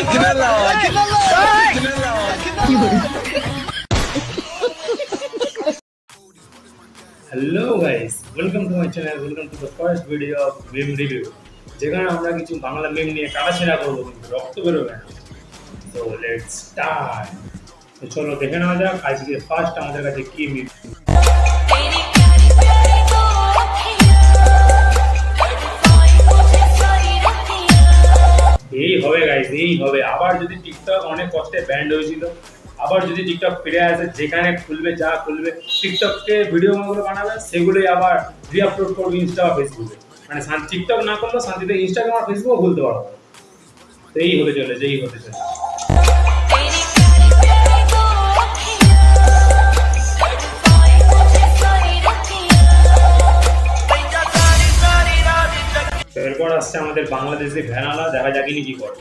Hello guys, welcome to my channel. Welcome to the first video of meme review. যেখানে আমরা কিছু বাংলা মেম নিয়ে কাটাছেড়া করবো কিন্তু রক্ত বেরোবে না। So let's start. তো চলো দেখে নেওয়া যাক আজকে ফার্স্ট আমাদের কাছে কি মিম। এই হবে গাইস, এই হবে। আবার যদি টিকটক অনেক কষ্টে ব্যান্ড হয়েছিল, আবার যদি টিকটক ফিরে আসে, যেখানে খুলবে যা খুলবে টিকটককে ভিডিওগুলো বানাবে, সেগুলোই আবার রিআপলোড করবে ইনস্টা বা ফেসবুকে। মানে টিকটক না করলেও শান্তিতে ইনস্টাগ্রাম আর ফেসবুক খুলতে পারবো। তো এই হতে চলেছে, এই হতে চলেছে। এরপর আসছে আমাদের বাংলাদেশে ভ্যানালা, দেখা যাক ইনি কি করে।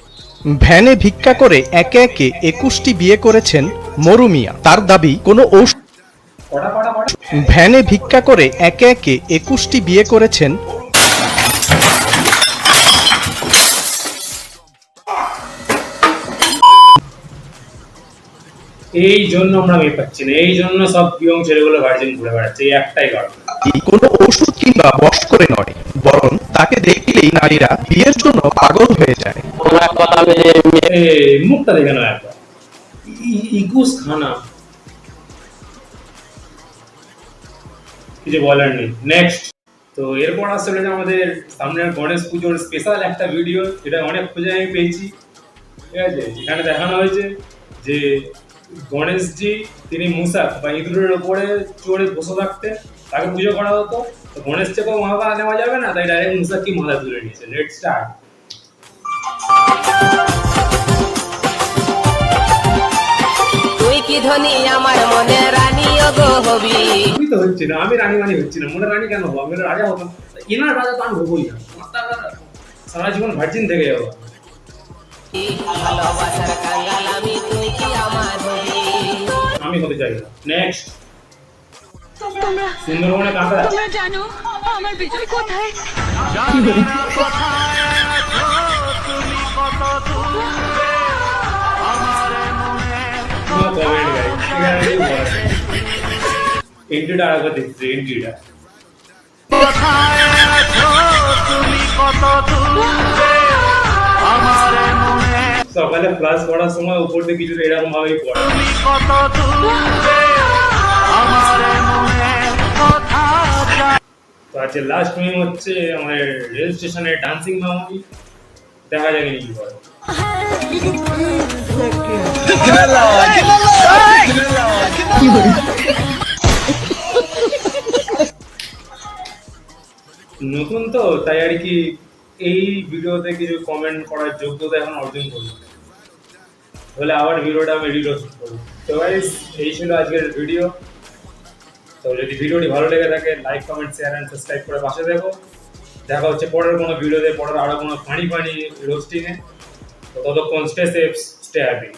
ভ্যানে ভিক্ষা করে একে একে 21টি বিয়ে করেছেন মরুমিয়া। তার দাবি কোনো ভ্যানে ভিক্ষা করে একে একে 21টি বিয়ে করেছেন। এই জন্য আমরা মেয়ে পাচ্ছি না, এই জন্য সব ইয়ং ছেলেগুলো ভার্জিন ঘুরে বেড়াচ্ছে, এই একটাই কারণ। কোনো ওষুধ কিংবা বশ করে নয়, বরং তাকে দেখলেই নারীরা বিয়ের জন্য পাগল হয়ে যায়। মুখটা দেখে নাও একবার, ইকুস খানা, কিছু বলার নেই। নেক্সট। তো এরপর আসলে যে আমাদের সামনের গণেশ পুজোর স্পেশাল একটা ভিডিও, যেটা অনেক খুঁজে আমি পেয়েছি, ঠিক আছে, যেখানে দেখানো হয়েছে যে গণেশজি তিনি মূষক বা ইঁদুরের উপরে চড়ে বসে থাকতেন, তাকে পুজো করা হতো। তো গণেশ চেকেও মাথা নেওয়া যাবে না, তাই ডাইরেক্ট মূষক কি মাথা তুলে নিয়েছে। Let's start. তুই কি ধনী আমার মনে রানী গো হবি। আমি তো হচ্ছি না, আমি রানী মানি হচ্ছি না, মনে রানী কেন হবো? আমি রাজা হতাম, এনার রাজা তো আমি হবোই না, সারা জীবন ভার্জিন থেকে যাবো। ভালোবাসার কাঙ্গাল আমি, তুই কি আমার হবি। আমি হতে চাই না। নেক্সট। সুন্দরবনে কাঁকড়া। তোমরা জানো আমার বিজয় কোথায়? এন্ট্রিটা আরেকবার দেখছি, এন্ট্রিটা সকালে ক্লাস করার সময় উপর দিয়ে কিছু এরকম ভাবেই পড়ে। তো আজকে লাস্ট মিম হচ্ছে আমাদের রেল স্টেশনের ডান্সিং মামুনি, দেখা যাক ইনি কি করে। নতুন তো তাই আর কি এই ভিডিওতে কিছু কমেন্ট করার যোগ্যতা এখন অর্জন করবো, তাহলে আবার ভিডিওটা আমি রিলোড করবো। তো গাইস, এই ছিল আজকের ভিডিও। তো যদি ভিডিওটি ভালো লেগে থাকে, like, comment, share and subscribe করে পাশে দেখো। দেখা হচ্ছে পরের কোনো ভিডিওতে, পরের আরো কোনো ফানি রোস্টিং এ। তো ততক্ষণ স্টে সেফ, স্টে হ্যাপি।